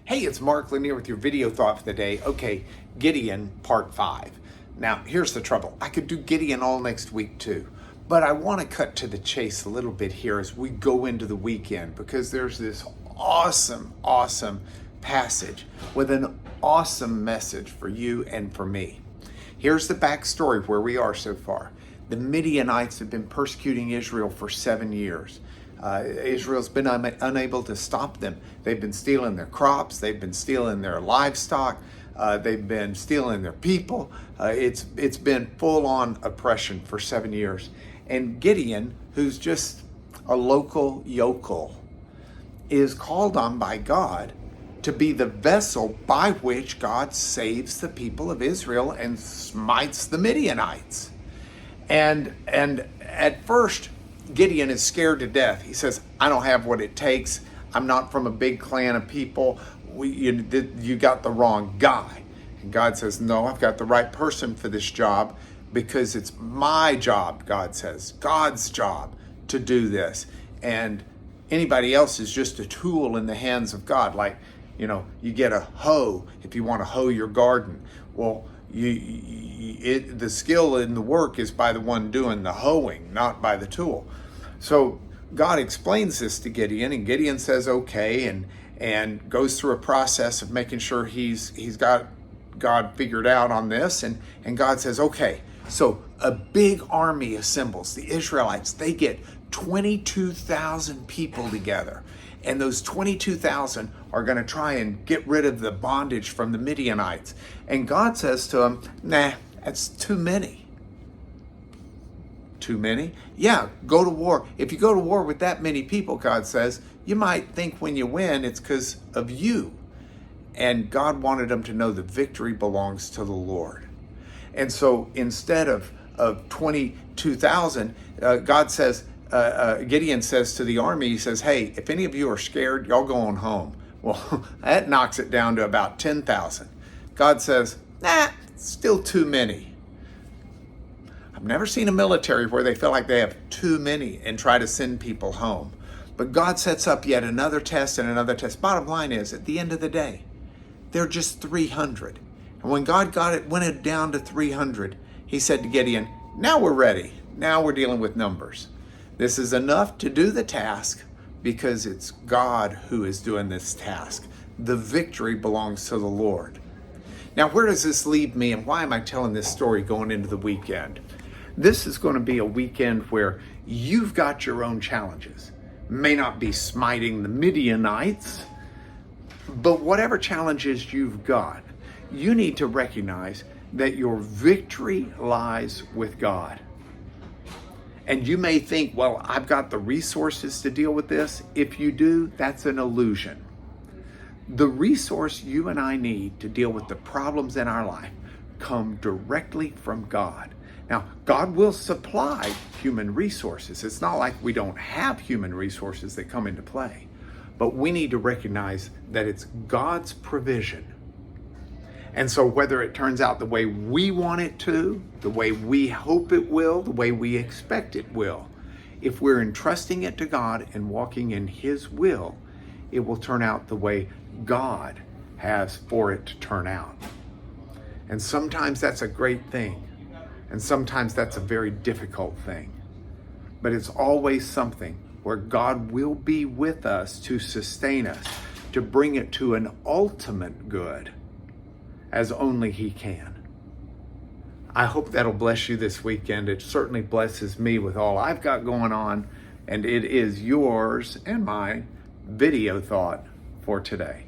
Hey, it's Mark Lanier with your video thought for the day. Okay, Gideon, part 5. Now, here's the trouble. I could do Gideon all next week too, but I want to cut to the chase a little bit here as we go into the weekend, because there's this awesome passage with an awesome message for you and for me. Here's the backstory of where we are so far. The Midianites have been persecuting Israel for 7 years. Israel's been unable to stop them. They've been stealing their crops. They've been stealing their livestock. They've been stealing their people. It's been full-on oppression for 7 years. And Gideon, who's just a local yokel, is called on by God to be the vessel by which God saves the people of Israel and smites the Midianites. And at first, Gideon is scared to death. He says, I don't have what it takes. I'm not from a big clan of people. You got the wrong guy. And God says, no, I've got the right person for this job, because it's my job, God says, God's job to do this. And anybody else is just a tool in the hands of God. Like, you get a hoe if you want to hoe your garden. Well, the skill in the work is by the one doing the hoeing, not by the tool. So God explains this to Gideon, and Gideon says okay, and goes through a process of making sure he's got God figured out on this, and God says okay. So a big army assembles. The Israelites, they get 22,000 people together. And those 22,000 are going to try and get rid of the bondage from the Midianites. And God says to them, nah, that's too many. Too many? Yeah, go to war. If you go to war with that many people, God says, you might think when you win, it's because of you. And God wanted them to know the victory belongs to the Lord. And so instead of 22,000, God says, Gideon says to the army, he says, hey, if any of you are scared, y'all go on home. Well, that knocks it down to about 10,000. God says, nah, still too many. I've never seen a military where they feel like they have too many and try to send people home. But God sets up yet another test and another test. Bottom line is, at the end of the day, they're just 300. And when God went it down to 300, he said to Gideon, now we're ready. Now we're dealing with numbers. This is enough to do the task, because it's God who is doing this task. The victory belongs to the Lord. Now, where does this leave me, and why am I telling this story going into the weekend? This is going to be a weekend where you've got your own challenges. May not be smiting the Midianites, but whatever challenges you've got, you need to recognize that your victory lies with God. And you may think, well, I've got the resources to deal with this. If you do, that's an illusion. The resource you and I need to deal with the problems in our life come directly from God. Now, God will supply human resources. It's not like we don't have human resources that come into play. But we need to recognize that it's God's provision. And so whether it turns out the way we want it to, the way we hope it will, the way we expect it will, if we're entrusting it to God and walking in His will, it will turn out the way God has for it to turn out. And sometimes that's a great thing. And sometimes that's a very difficult thing. But it's always something where God will be with us to sustain us, to bring it to an ultimate good, as only He can. I hope that'll bless you this weekend. It certainly blesses me with all I've got going on, and it is yours and my video thought for today.